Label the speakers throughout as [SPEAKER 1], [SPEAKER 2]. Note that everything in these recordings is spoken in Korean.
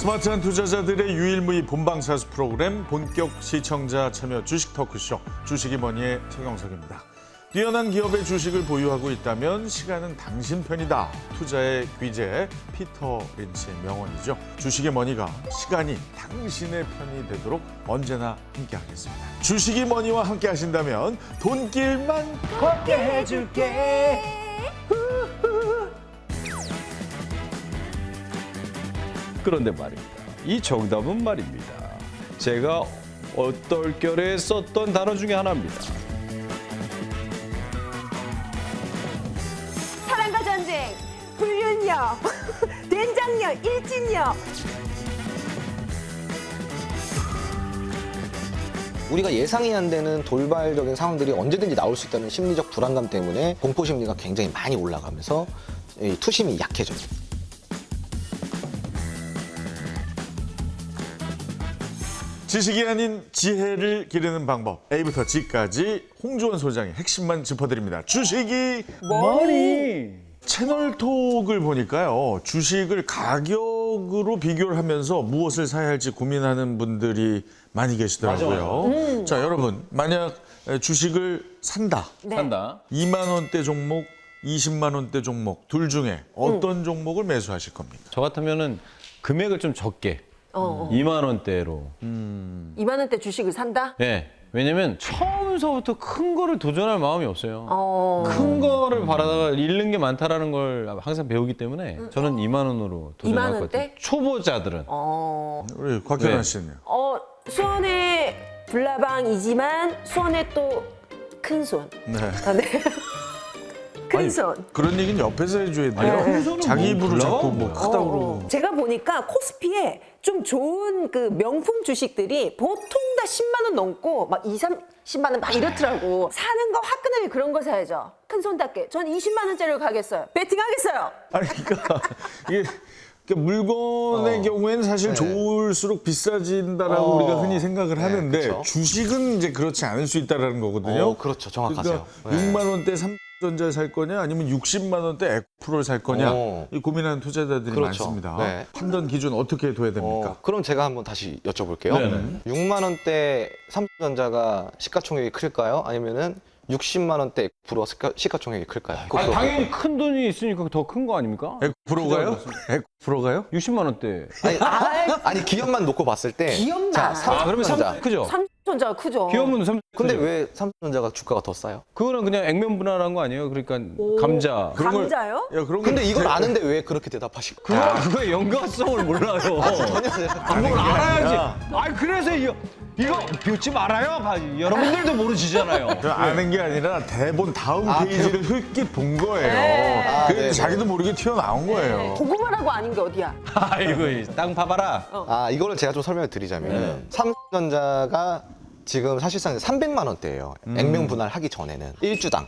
[SPEAKER 1] 스마트한 투자자들의 유일무이 본방사수 프로그램 본격 시청자 참여 주식 토크쇼 주식이 뭐니의 최경석입니다. 뛰어난 기업의 주식을 보유하고 있다면 시간은 당신 편이다. 투자의 귀재 피터 린치의 명언이죠. 주식의 머니가 시간이 당신의 편이 되도록 언제나 함께하겠습니다. 주식이 머니와 함께 하신다면 돈길만 걷게 해줄게.
[SPEAKER 2] 그런데 말입니다. 이 정답은 말입니다. 제가 얼떨결에 썼던 단어 중에 하나입니다.
[SPEAKER 3] 사랑과 전쟁, 불륜력, 된장력, 일진력.
[SPEAKER 4] 우리가 예상이 안 되는 돌발적인 상황들이 언제든지 나올 수 있다는 심리적 불안감 때문에 공포 심리가 굉장히 많이 올라가면서 이 투심이 약해져요.
[SPEAKER 1] 지식이 아닌 지혜를 기르는 방법 A부터 G까지 홍주원 소장의 핵심만 짚어드립니다. 주식이
[SPEAKER 2] 머니!
[SPEAKER 1] 채널톡을 보니까요. 주식을 가격으로 비교를 하면서 무엇을 사야 할지 고민하는 분들이 많이 계시더라고요. 자, 여러분 만약 주식을 산다.
[SPEAKER 3] 네.
[SPEAKER 2] 산다.
[SPEAKER 1] 2만 원대 종목, 20만 원대 종목 둘 중에 어떤 종목을 매수하실 겁니까?
[SPEAKER 2] 저 같으면은 금액을 좀 적게 2만 원대로.
[SPEAKER 3] 2만 원대 주식을 산다?
[SPEAKER 2] 네. 왜냐면 처음서부터 큰 거를 도전할 마음이 없어요.
[SPEAKER 3] 어.
[SPEAKER 2] 큰 거를 바라다가 잃는 게 많다라는 걸 항상 배우기 때문에 저는 2만 원으로
[SPEAKER 3] 2만
[SPEAKER 2] 도전할 것
[SPEAKER 3] 원대?
[SPEAKER 2] 같아요. 초보자들은.
[SPEAKER 1] 우리 곽현아
[SPEAKER 2] 네.
[SPEAKER 1] 씨는요?
[SPEAKER 3] 수원의 불나방이지만 수원의 또 큰손.
[SPEAKER 1] 네.
[SPEAKER 3] 아, 네. 큰손.
[SPEAKER 1] 그런 얘기는 옆에서 해줘야 돼요.
[SPEAKER 2] 큰손은
[SPEAKER 1] 자기
[SPEAKER 2] 뭐
[SPEAKER 1] 입으로 자꾸
[SPEAKER 2] 불나방
[SPEAKER 1] 뭐
[SPEAKER 2] 뭐야?
[SPEAKER 1] 크다고 그러고.
[SPEAKER 3] 제가 보니까 코스피에 좀 좋은 그 명품 주식들이 보통 다 10만 원 넘고 막 2, 30만 원 막 이렇더라고. 사는 거 화끈하게 그런 거 사야죠. 큰 손답게. 전 20만 원짜리로 가겠어요. 배팅하겠어요.
[SPEAKER 1] 아니 그러니까 이게 물건의 경우에는 사실
[SPEAKER 4] 네.
[SPEAKER 1] 좋을수록 비싸진다라고 우리가 흔히 생각을
[SPEAKER 4] 네,
[SPEAKER 1] 하는데
[SPEAKER 4] 그쵸.
[SPEAKER 1] 주식은 이제 그렇지 않을 수 있다라는 거거든요.
[SPEAKER 4] 그렇죠. 정확하세요.
[SPEAKER 1] 그러니까 6만 원대 삼성전자를 살 거냐 아니면 60만 원대 에코프로를 살 거냐 이 고민하는 투자자들이
[SPEAKER 4] 그렇죠.
[SPEAKER 1] 많습니다.
[SPEAKER 4] 네.
[SPEAKER 1] 판단 기준 어떻게 둬야 됩니까?
[SPEAKER 4] 그럼 제가 한번 다시 여쭤볼게요.
[SPEAKER 2] 네네.
[SPEAKER 4] 6만 원대 삼성전자가 시가총액이 클까요? 아니면은 60만 원대 프로 시가총액이 클까요?
[SPEAKER 2] 아, 당연히 큰 돈이 있으니까 더 큰 거 아닙니까?
[SPEAKER 1] 에코프로가요? 에코프로가요?
[SPEAKER 2] 60만 원대.
[SPEAKER 4] 아니 기업만 놓고 봤을 때
[SPEAKER 3] 기업만.
[SPEAKER 4] 자,
[SPEAKER 2] 그러면
[SPEAKER 4] 삼성전자.
[SPEAKER 2] 크죠?
[SPEAKER 3] 삼성전자가 크죠.
[SPEAKER 2] 기업은
[SPEAKER 4] 근데 왜 삼성전자가 주가가 더 싸요?
[SPEAKER 2] 그거는 그냥 액면 분할한 거 아니에요? 그러니까 감자.
[SPEAKER 1] 그런 걸-
[SPEAKER 3] 감자요?
[SPEAKER 1] 야, 그런
[SPEAKER 4] 근데
[SPEAKER 1] 걸
[SPEAKER 4] 이걸 아는데 왜 그렇게 대답하시고?
[SPEAKER 2] 그거의 연관성을 몰라요. 뭘 알아야지. 아 그래서 이거 뷰지 말아요. 여러분들도 모르시잖아요.
[SPEAKER 1] 저 아는 게 아니라 대본 다음 페이지를 훑기 본 거예요.
[SPEAKER 3] 네.
[SPEAKER 1] 그래서
[SPEAKER 4] 네네.
[SPEAKER 1] 자기도 모르게 튀어나온 거예요.
[SPEAKER 3] 고구마라고 아닌 게 어디야?
[SPEAKER 2] 아이고 땅 파봐라.
[SPEAKER 4] 이거를 제가 좀 설명을 드리자면 삼성전자가 지금 사실상 300만 원대예요. 액면 분할하기 전에는 1주당.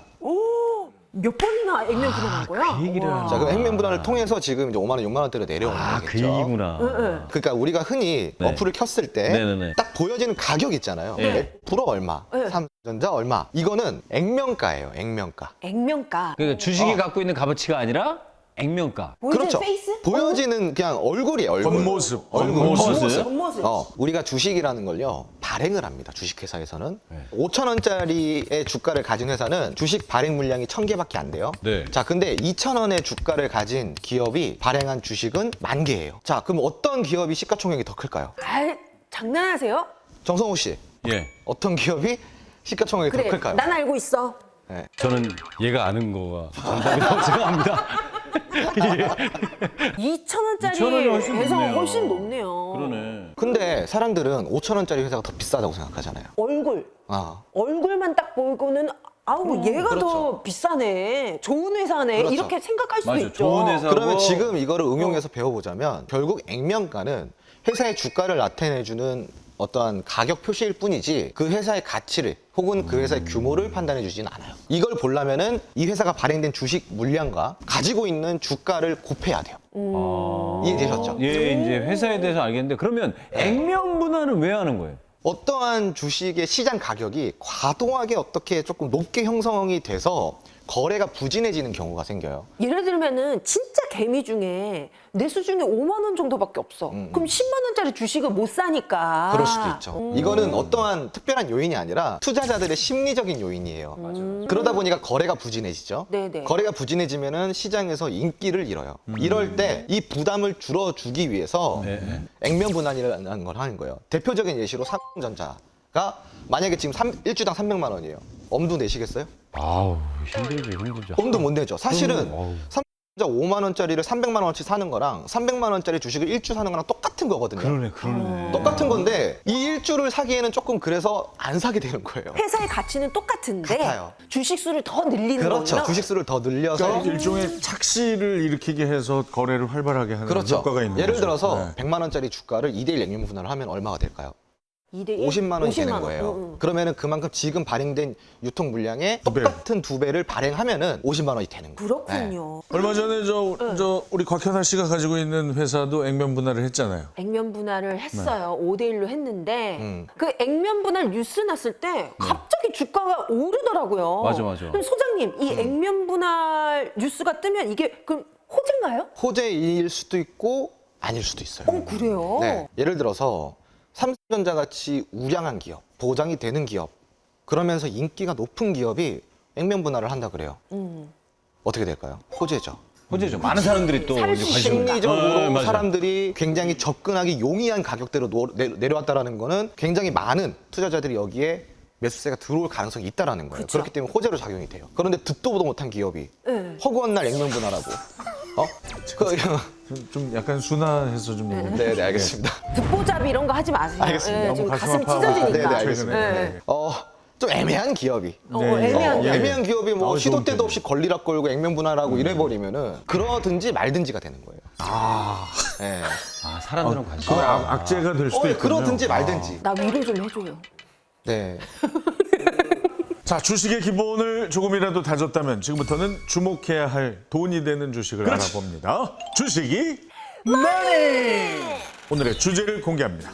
[SPEAKER 3] 몇 번이나 액면 분할한 거야?
[SPEAKER 2] 그 얘기를
[SPEAKER 3] 와.
[SPEAKER 4] 자, 그럼 액면 분할을 통해서 지금 이제 5만 원, 6만 원대로 내려오는
[SPEAKER 2] 그
[SPEAKER 4] 거겠죠.
[SPEAKER 2] 얘기구나.
[SPEAKER 4] 그러니까 우리가 흔히
[SPEAKER 2] 네.
[SPEAKER 4] 어플을 켰을 때
[SPEAKER 2] 네네네.
[SPEAKER 4] 딱 보여지는 가격 있잖아요.
[SPEAKER 2] 네.
[SPEAKER 4] 100% 얼마,
[SPEAKER 3] 네.
[SPEAKER 4] 삼성전자 얼마. 이거는 액면가예요, 액면가.
[SPEAKER 3] 액면가.
[SPEAKER 2] 그러니까 주식이 갖고 있는 값어치가 아니라 액면가.
[SPEAKER 3] 보이는
[SPEAKER 4] 그렇죠.
[SPEAKER 3] 페이스?
[SPEAKER 4] 보여지는 그냥 얼굴이에요, 얼굴.
[SPEAKER 1] 겉모습.
[SPEAKER 2] 겉모습.
[SPEAKER 3] 겉모습.
[SPEAKER 4] 우리가 주식이라는 걸요, 발행을 합니다, 주식회사에서는.
[SPEAKER 2] 네.
[SPEAKER 4] 5천 원짜리의 주가를 가진 회사는 주식 발행 물량이 1,000개밖에 안 돼요.
[SPEAKER 2] 네.
[SPEAKER 4] 자, 근데 2천 원의 주가를 가진 기업이 발행한 주식은 10,000개예요. 자, 그럼 어떤 기업이 시가총액이 더 클까요?
[SPEAKER 3] 아, 장난하세요?
[SPEAKER 4] 정성호 씨,
[SPEAKER 2] 예.
[SPEAKER 4] 어떤 기업이 시가총액이 더
[SPEAKER 3] 그래,
[SPEAKER 4] 클까요?
[SPEAKER 3] 난 알고 있어.
[SPEAKER 4] 네.
[SPEAKER 2] 저는 얘가 아는 거가 정답이라고 생각합니다.
[SPEAKER 3] 2,000원짜리
[SPEAKER 2] 2,000원이 훨씬
[SPEAKER 3] 해서
[SPEAKER 2] 높네요.
[SPEAKER 3] 훨씬 높네요.
[SPEAKER 2] 그러네.
[SPEAKER 4] 근데 사람들은 5천 원짜리 회사가 더 비싸다고 생각하잖아요.
[SPEAKER 3] 얼굴.
[SPEAKER 4] 아,
[SPEAKER 3] 얼굴만 딱 보고는 아우 얘가
[SPEAKER 4] 그렇죠.
[SPEAKER 3] 더 비싸네. 좋은 회사네.
[SPEAKER 4] 그렇죠.
[SPEAKER 3] 이렇게 생각할 수도
[SPEAKER 2] 맞아.
[SPEAKER 3] 있죠.
[SPEAKER 2] 좋은 회사.
[SPEAKER 4] 그러면 지금 이거를 응용해서 배워보자면 결국 액면가는 회사의 주가를 나타내주는 어떠한 가격 표시일 뿐이지 그 회사의 가치를 혹은 그 회사의 규모를 판단해 주지는 않아요. 이걸 보려면은 이 회사가 발행된 주식 물량과 가지고 있는 주가를 곱해야 돼요. 이해되셨죠?
[SPEAKER 2] 예, 이제 회사에 대해서 알겠는데 그러면 액면 분할은 왜 하는 거예요?
[SPEAKER 4] 어떠한 주식의 시장 가격이 과도하게 어떻게 조금 높게 형성이 돼서 거래가 부진해지는 경우가 생겨요.
[SPEAKER 3] 예를 들면은 진짜 개미 중에 내 수중에 5만 원 정도밖에 없어. 그럼 10만 원짜리 주식을 못 사니까.
[SPEAKER 4] 그럴 수도 있죠. 이거는 어떠한 특별한 요인이 아니라 투자자들의 심리적인 요인이에요. 그러다 보니까 거래가 부진해지죠.
[SPEAKER 3] 네네.
[SPEAKER 4] 거래가 부진해지면은 시장에서 인기를 잃어요. 이럴 때 이 부담을 줄여주기 위해서 액면분할이라는 걸 하는 거예요. 대표적인 예시로 삼성전자가 만약에 지금 일주당 300만 원이에요. 엄두 내시겠어요?
[SPEAKER 2] 아우 힘들죠.
[SPEAKER 4] 엄두 못 내죠. 사실은
[SPEAKER 2] 어우.
[SPEAKER 4] 삼성전자 5만 원짜리를 300만 원어치 사는 거랑 300만 원짜리 주식을 일주 사는 거랑 똑같은 거거든요.
[SPEAKER 2] 그러네.
[SPEAKER 4] 똑같은 건데 이 일주를 사기에는 조금 그래서 안 사게 되는 거예요.
[SPEAKER 3] 회사의 가치는 똑같은데
[SPEAKER 4] 같아요.
[SPEAKER 3] 주식 수를 더 늘리는
[SPEAKER 4] 그렇죠.
[SPEAKER 3] 거구나.
[SPEAKER 4] 주식 수를 더 늘려서
[SPEAKER 1] 그러니까 일종의 착시를 일으키게 해서 거래를 활발하게 하는
[SPEAKER 4] 그렇죠.
[SPEAKER 1] 효과가 있는
[SPEAKER 4] 예를
[SPEAKER 1] 거죠.
[SPEAKER 4] 들어서
[SPEAKER 1] 네.
[SPEAKER 4] 100만 원짜리 주가를 2대1 액면 분할을 하면 얼마가 될까요?
[SPEAKER 3] 2대1?
[SPEAKER 4] 50만 원이 되는
[SPEAKER 3] 50만 원.
[SPEAKER 4] 거예요. 그러면은 그만큼 지금 발행된 유통 물량의
[SPEAKER 1] 두 배.
[SPEAKER 4] 똑같은 2배를 발행하면은 50만 원이 되는 거예요.
[SPEAKER 3] 그렇군요.
[SPEAKER 1] 얼마 전에 저 우리 곽현아 씨가 가지고 있는 회사도 액면 분할을 했잖아요.
[SPEAKER 3] 액면 분할을 했어요. 5대1로 했는데
[SPEAKER 4] 네.
[SPEAKER 3] 그 액면 분할 뉴스 났을 때 갑자기 주가가 오르더라고요.
[SPEAKER 2] 맞아.
[SPEAKER 3] 그럼 소장님, 이 액면 분할 뉴스가 뜨면 이게 그럼 호재인가요?
[SPEAKER 4] 호재일 수도 있고 아닐 수도 있어요.
[SPEAKER 3] 그래요?
[SPEAKER 4] 네. 예를 들어서 삼성전자 같이 우량한 기업, 보장이 되는 기업, 그러면서 인기가 높은 기업이 액면 분할을 한다 그래요. 어떻게 될까요? 호재죠.
[SPEAKER 2] 호재죠. 많은 사람들이 또
[SPEAKER 3] 살
[SPEAKER 2] 이제
[SPEAKER 3] 수
[SPEAKER 2] 관심
[SPEAKER 3] 있습니다.
[SPEAKER 4] 심리적으로
[SPEAKER 2] 맞아요.
[SPEAKER 4] 사람들이 굉장히 접근하기 용이한 가격대로 내려왔다라는 거는 굉장히 많은 투자자들이 여기에 매수세가 들어올 가능성이 있다라는 거예요.
[SPEAKER 3] 그쵸.
[SPEAKER 4] 그렇기 때문에 호재로 작용이 돼요. 그런데 듣도 보도 못한 기업이
[SPEAKER 3] 네.
[SPEAKER 4] 허구한 날 액면 분할하고
[SPEAKER 1] 좀 약간 순화해서 좀 얘기해.
[SPEAKER 4] 네, 알겠습니다.
[SPEAKER 3] 듣보잡이 이런 거 하지 마세요.
[SPEAKER 4] 알겠습니다.
[SPEAKER 3] 예, 지금
[SPEAKER 1] 너무
[SPEAKER 3] 가슴
[SPEAKER 1] 가슴 아파요.
[SPEAKER 3] 찢어지니까.
[SPEAKER 4] 네, 알겠습니다.
[SPEAKER 3] 예.
[SPEAKER 4] 좀 애매한 기업이
[SPEAKER 3] 애매한 게.
[SPEAKER 4] 애매한 기업이 뭐 시도
[SPEAKER 1] 좋은
[SPEAKER 4] 때도 없이 권리락 걸고 액면 분할하고 이래버리면은 그러든지 말든지가 되는 거예요. 네.
[SPEAKER 2] 사람들은 관심.
[SPEAKER 1] 그건 악재가 될 수도 있군요.
[SPEAKER 4] 그러든지 말든지.
[SPEAKER 3] 나 위로 좀 해줘요.
[SPEAKER 4] 네.
[SPEAKER 1] 자, 주식의 기본을 조금이라도 다졌다면 지금부터는 주목해야 할 돈이 되는 주식을 알아봅니다. 주식이 머니! 오늘의 주제를 공개합니다.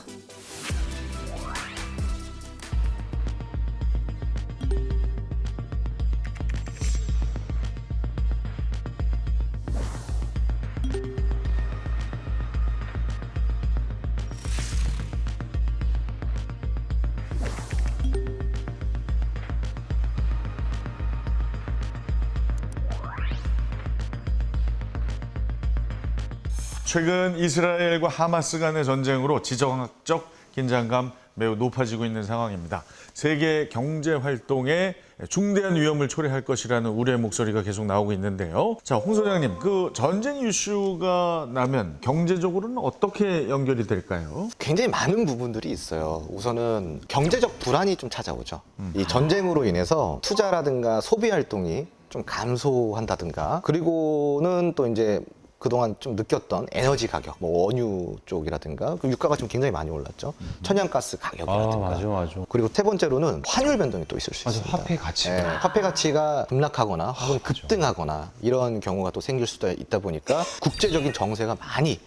[SPEAKER 1] 최근 이스라엘과 하마스 간의 전쟁으로 지정학적 긴장감 매우 높아지고 있는 상황입니다. 세계 경제 활동에 중대한 위험을 초래할 것이라는 우려의 목소리가 계속 나오고 있는데요. 자, 홍 소장님, 그 전쟁 이슈가 나면 경제적으로는 어떻게 연결이 될까요?
[SPEAKER 4] 굉장히 많은 부분들이 있어요. 우선은 경제적 불안이 좀 찾아오죠. 이 전쟁으로 인해서 투자라든가 소비 활동이 좀 감소한다든가, 그리고는 또 이제 그동안 좀 느꼈던 에너지 가격, 뭐 원유 쪽이라든가, 그 유가가 좀 굉장히 많이 올랐죠. 천연가스 가격이라든가.
[SPEAKER 2] 맞아.
[SPEAKER 4] 그리고 세 번째로는 환율 변동이 또 있을 수
[SPEAKER 2] 맞아,
[SPEAKER 4] 있습니다.
[SPEAKER 2] 화폐 가치가.
[SPEAKER 4] 네, 화폐 가치가 급락하거나 혹은 급등하거나 이런 경우가 또 생길 수도 있다 보니까 국제적인 정세가 많이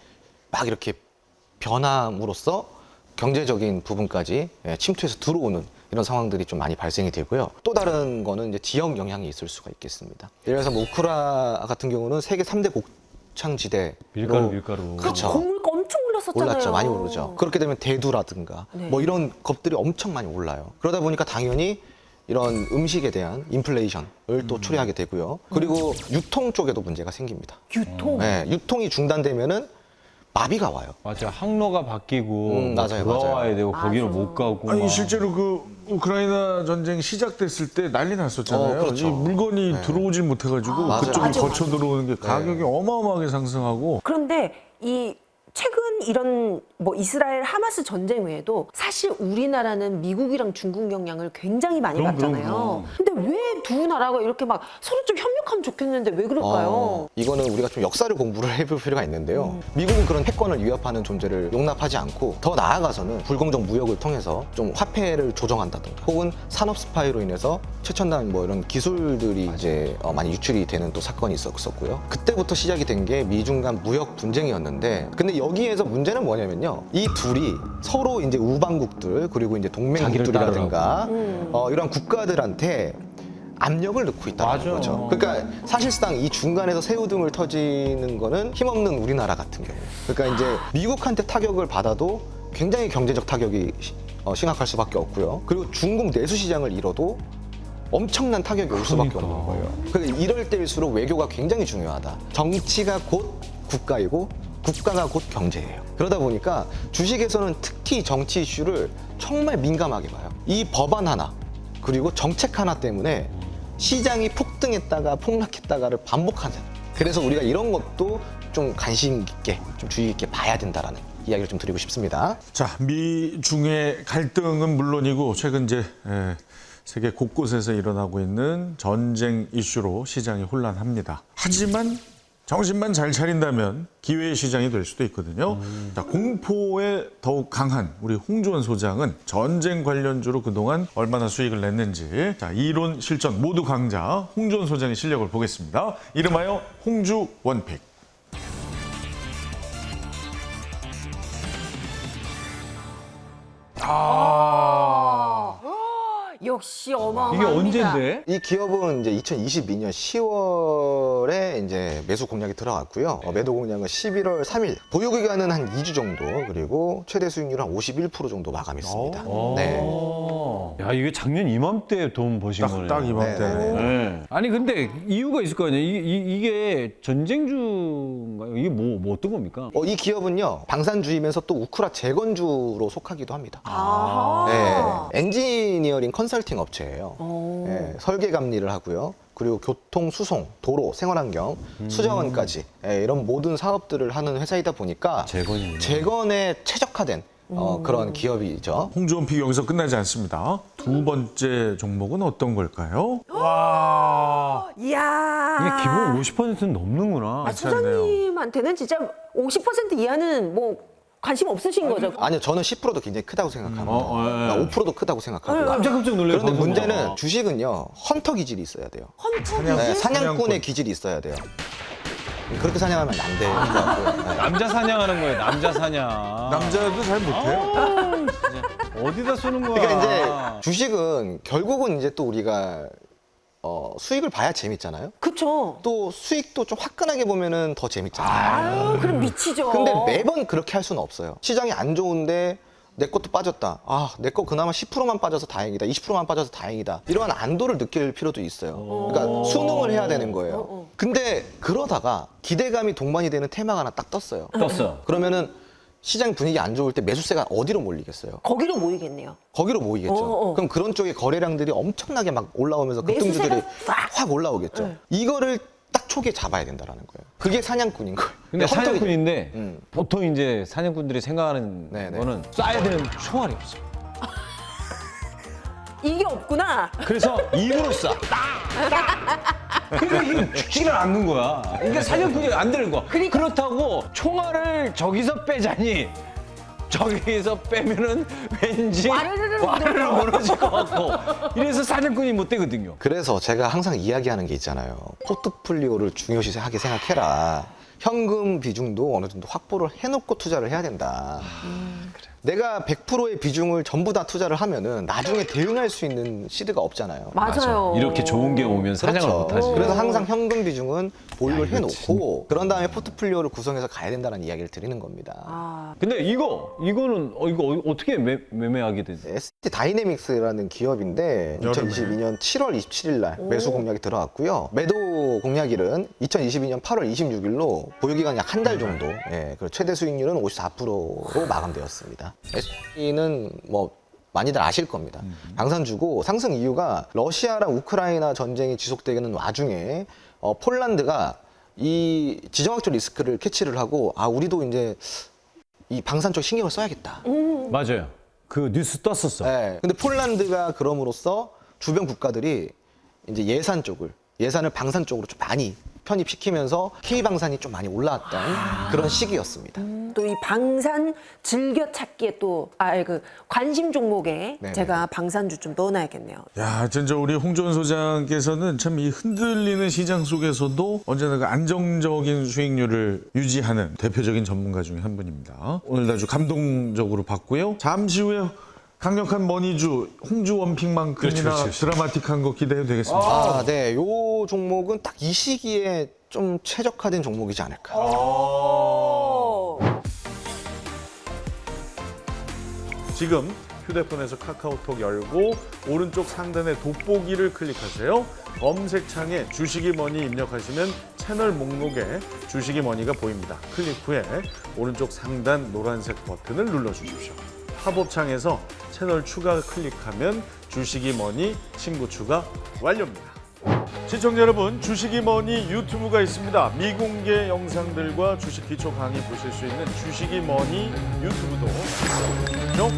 [SPEAKER 4] 막 이렇게 변함으로써 경제적인 부분까지 침투해서 들어오는 이런 상황들이 좀 많이 발생이 되고요. 또 다른 거는 이제 지역 영향이 있을 수가 있겠습니다. 예를 들어서 뭐 우크라 같은 경우는 세계 3대 곡창지대
[SPEAKER 2] 밀가루.
[SPEAKER 4] 그렇죠.
[SPEAKER 3] 곡물가 엄청 올랐었잖아요.
[SPEAKER 4] 올랐죠. 많이 오르죠. 그렇게 되면 대두라든가
[SPEAKER 3] 네.
[SPEAKER 4] 뭐 이런 것들이 엄청 많이 올라요. 그러다 보니까 당연히 이런 음식에 대한 인플레이션을 또 초래하게 되고요. 그리고 유통 쪽에도 문제가 생깁니다.
[SPEAKER 3] 유통.
[SPEAKER 4] 네, 유통이 중단되면은 마비가 와요.
[SPEAKER 2] 맞아. 항로가 바뀌고 뭐
[SPEAKER 4] 맞아요,
[SPEAKER 2] 돌아와야
[SPEAKER 4] 맞아요.
[SPEAKER 2] 되고 거기를
[SPEAKER 3] 맞아.
[SPEAKER 2] 못 가고.
[SPEAKER 1] 아니
[SPEAKER 2] 막.
[SPEAKER 1] 실제로 그 우크라이나 전쟁 시작됐을 때 난리 났었잖아요.
[SPEAKER 4] 그렇죠.
[SPEAKER 1] 이 물건이 들어오질 못해가지고
[SPEAKER 4] 맞아요.
[SPEAKER 1] 그쪽을
[SPEAKER 3] 맞아,
[SPEAKER 1] 거쳐 들어오는 게 가격이 어마어마하게 상승하고
[SPEAKER 3] 그런데 이 최근 이런 뭐 이스라엘 하마스 전쟁 외에도 사실 우리나라는 미국이랑 중국 영향을 굉장히 많이 받잖아요. 근데 왜 두 나라가 이렇게 막 서로 좀 협력하면 좋겠는데 왜 그럴까요?
[SPEAKER 4] 이거는 우리가 좀 역사를 공부를 해볼 필요가 있는데요. 미국은 그런 패권을 위협하는 존재를 용납하지 않고 더 나아가서는 불공정 무역을 통해서 좀 화폐를 조정한다든가 혹은 산업 스파이로 인해서 최첨단 뭐 이런 기술들이 이제 많이 유출이 되는 또 사건이 있었고요. 그때부터 시작이 된 게 미중 간 무역 분쟁이었는데 근데 여기에서 문제는 뭐냐면요. 이 둘이 서로 이제 우방국들 그리고 이제 동맹국들이라든가 이런 국가들한테 압력을 넣고 있다는
[SPEAKER 2] 맞아.
[SPEAKER 4] 거죠. 그러니까 사실상 이 중간에서 새우등을 터지는 거는 힘없는 우리나라 같은 경우. 그러니까 이제 미국한테 타격을 받아도 굉장히 경제적 타격이 심각할 수밖에 없고요. 그리고 중국 내수 시장을 잃어도 엄청난 타격이 올 수밖에
[SPEAKER 2] 그러니까.
[SPEAKER 4] 없는 거예요. 그러니까 이럴 때일수록 외교가 굉장히 중요하다. 정치가 곧 국가이고 국가가 곧 경제예요. 그러다 보니까 주식에서는 특히 정치 이슈를 정말 민감하게 봐요. 이 법안 하나 그리고 정책 하나 때문에 시장이 폭등했다가 폭락했다가를 반복하는. 그래서 우리가 이런 것도 좀 관심 깊게 좀 주의 깊게 봐야 된다라는 이야기를 좀 드리고 싶습니다.
[SPEAKER 1] 자, 미중의 갈등은 물론이고 최근 이제 세계 곳곳에서 일어나고 있는 전쟁 이슈로 시장이 혼란합니다. 하지만 정신만 잘 차린다면 기회의 시장이 될 수도 있거든요. 자, 공포에 더욱 강한 우리 홍주원 소장은 전쟁 관련주로 그동안 얼마나 수익을 냈는지, 자, 이론 실전 모두 강자 홍주원 소장의 실력을 보겠습니다. 이름하여 홍주 원픽.
[SPEAKER 3] 역시 어마어마합니다.
[SPEAKER 2] 이게 언젠데?
[SPEAKER 4] 이 기업은 이제 2022년 10월에 이제 매수 공략이 들어갔고요. 매도 공략은 11월 3일. 보유 기간은 한 2주 정도, 그리고 최대 수익률은 한 51% 정도 마감했습니다. 네.
[SPEAKER 2] 야, 이게 작년 이맘때 돈 버신 거네요.
[SPEAKER 1] 딱 이맘때네.
[SPEAKER 2] 네. 아니 근데 이유가 있을 거 아니에요. 이게 전쟁주인가요? 이게 뭐 어떤 겁니까?
[SPEAKER 4] 이 기업은요, 방산주이면서 또 우크라 재건주로 속하기도 합니다.
[SPEAKER 3] 아하.
[SPEAKER 4] 네. 엔지니어링 컨설팅 업체예요.
[SPEAKER 3] 오.
[SPEAKER 4] 네, 설계 감리를 하고요. 그리고 교통, 수송, 도로, 생활환경, 수자원까지 이런 모든 사업들을 하는 회사이다 보니까
[SPEAKER 2] 재건이구나.
[SPEAKER 4] 재건에 최적화된 그런 기업이죠.
[SPEAKER 1] 홍주원픽 여기서 끝나지 않습니다. 두 번째 종목은 어떤 걸까요?
[SPEAKER 3] 이야.
[SPEAKER 2] 이게 기본 50%는 넘는구나.
[SPEAKER 3] 아, 소장님한테는 진짜 50% 이하는 뭐 관심 없으신 거죠?
[SPEAKER 4] 아니요, 저는 10%도 굉장히 크다고 생각합니다.
[SPEAKER 2] 예.
[SPEAKER 4] 5%도 크다고 생각하고요.
[SPEAKER 2] 깜짝 놀래요.
[SPEAKER 4] 그런데
[SPEAKER 2] 방금.
[SPEAKER 4] 문제는 주식은요, 헌터 기질이 있어야 돼요.
[SPEAKER 3] 헌터기.
[SPEAKER 4] 네,
[SPEAKER 1] 사냥꾼.
[SPEAKER 4] 사냥꾼의 기질이 있어야 돼요. 그렇게 사냥하면 안 돼요. 네.
[SPEAKER 2] 남자 사냥하는 거예요. 남자 사냥.
[SPEAKER 1] 남자도 잘 못해요.
[SPEAKER 2] 어디다 쏘는 거야?
[SPEAKER 4] 그러니까 이제 주식은 결국은 이제 또 우리가 수익을 봐야 재밌잖아요.
[SPEAKER 3] 그쵸.
[SPEAKER 4] 또 수익도 좀 화끈하게 보면은 더 재밌잖아요.
[SPEAKER 3] 아유, 그럼 미치죠.
[SPEAKER 4] 근데 매번 그렇게 할 수는 없어요. 시장이 안 좋은데 내 것도 빠졌다. 아, 내 거 그나마 10%만 빠져서 다행이다. 20%만 빠져서 다행이다. 이러한 안도를 느낄 필요도 있어요. 그러니까 수능을 해야 되는 거예요. 근데 그러다가 기대감이 동반이 되는 테마가 하나 딱 떴어요.
[SPEAKER 2] 떴어.
[SPEAKER 4] 그러면은 시장 분위기 안 좋을 때 매수세가 어디로 몰리겠어요?
[SPEAKER 3] 거기로 모이겠네요.
[SPEAKER 4] 거기로 모이겠죠. 그럼 그런 쪽에 거래량들이 엄청나게 막 올라오면서 급등주들이
[SPEAKER 3] 매수세가
[SPEAKER 4] 확 올라오겠죠.
[SPEAKER 3] 네.
[SPEAKER 4] 이거를 딱 초기에 잡아야 된다는 거예요. 그게 사냥꾼인 거예요.
[SPEAKER 2] 근데
[SPEAKER 4] 헌터기-
[SPEAKER 2] 사냥꾼인데
[SPEAKER 4] 음.
[SPEAKER 2] 보통 이제 사냥꾼들이 생각하는
[SPEAKER 4] 네네.
[SPEAKER 2] 거는 쏴야 되는 총알이 없어.
[SPEAKER 3] 이게 없구나.
[SPEAKER 2] 그래서 입으로 쏴. 그러니까 이게 죽지를 않는 거야. 이게 사냥꾼이 안 되는 거야.
[SPEAKER 3] 그러니까.
[SPEAKER 2] 그렇다고 총알을 저기서 빼자니 저기서 빼면은 왠지
[SPEAKER 3] 와르르르
[SPEAKER 2] 와르르 무너질 것 같고 이래서 사냥꾼이 못 되거든요.
[SPEAKER 4] 그래서 제가 항상 이야기하는 게 있잖아요. 포트폴리오를 중요시하게 생각해라. 현금 비중도 어느 정도 확보를 해놓고 투자를 해야 된다. 내가 100%의 비중을 전부 다 투자를 하면은 나중에 대응할 수 있는 시드가 없잖아요.
[SPEAKER 3] 맞아요.
[SPEAKER 2] 이렇게 좋은 게 오면 사냥을
[SPEAKER 4] 그렇죠.
[SPEAKER 2] 못 하지.
[SPEAKER 4] 그래서 항상 현금 비중은 보유를 해놓고 그런 다음에 포트폴리오를 구성해서 가야 된다는 이야기를 드리는 겁니다.
[SPEAKER 3] 아,
[SPEAKER 2] 근데 이거는 이거 어떻게 매매하게 되지?
[SPEAKER 4] ST 다이내믹스라는 기업인데
[SPEAKER 1] 여름에.
[SPEAKER 4] 2022년 7월 27일 날 매수 공략이 들어갔고요. 매도 공략일은 2022년 8월 26일로 보유 기간 약 한 달 정도. 예, 그리고 최대 수익률은 54%로 마감되었습니다. ST는 뭐 많이들 아실 겁니다. 방산주고 상승 이유가 러시아랑 우크라이나 전쟁이 지속되는 와중에 폴란드가 이 지정학적 리스크를 캐치를 하고 우리도 이제 이 방산 쪽 신경을 써야겠다.
[SPEAKER 2] 맞아요. 그 뉴스 떴었어.
[SPEAKER 4] 네. 근데 폴란드가 그럼으로써 주변 국가들이 이제 예산을 방산 쪽으로 좀 많이 편입시키면서 K방산이 좀 많이 올라왔던 그런 시기였습니다.
[SPEAKER 3] 또 이 방산 즐겨찾기에 또 그 관심 종목에
[SPEAKER 4] 네네.
[SPEAKER 3] 제가 방산주 좀 넣어놔야겠네요.
[SPEAKER 1] 야, 진짜 우리 홍주원 소장께서는 참 이 흔들리는 시장 속에서도 언제나 그 안정적인 수익률을 유지하는 대표적인 전문가 중에 한 분입니다. 오늘 아주 감동적으로 봤고요. 잠시 후에 강력한 머니주 홍주 원픽만큼이나
[SPEAKER 2] 그렇지.
[SPEAKER 1] 드라마틱한 거 기대해도 되겠습니다.
[SPEAKER 4] 아, 네. 요 종목은 딱 이 시기에 좀 최적화된 종목이지 않을까.
[SPEAKER 1] 지금 휴대폰에서 카카오톡 열고 오른쪽 상단의 돋보기를 클릭하세요. 검색창에 주식이머니 입력하시면 채널 목록에 주식이머니가 보입니다. 클릭 후에 오른쪽 상단 노란색 버튼을 눌러주십시오. 팝업창에서 채널 추가 클릭하면 주식이머니 친구 추가 완료입니다. 시청자 여러분, 주식이머니 유튜브가 있습니다. 미공개 영상들과 주식 기초 강의 보실 수 있는 주식이머니 유튜브도 구독,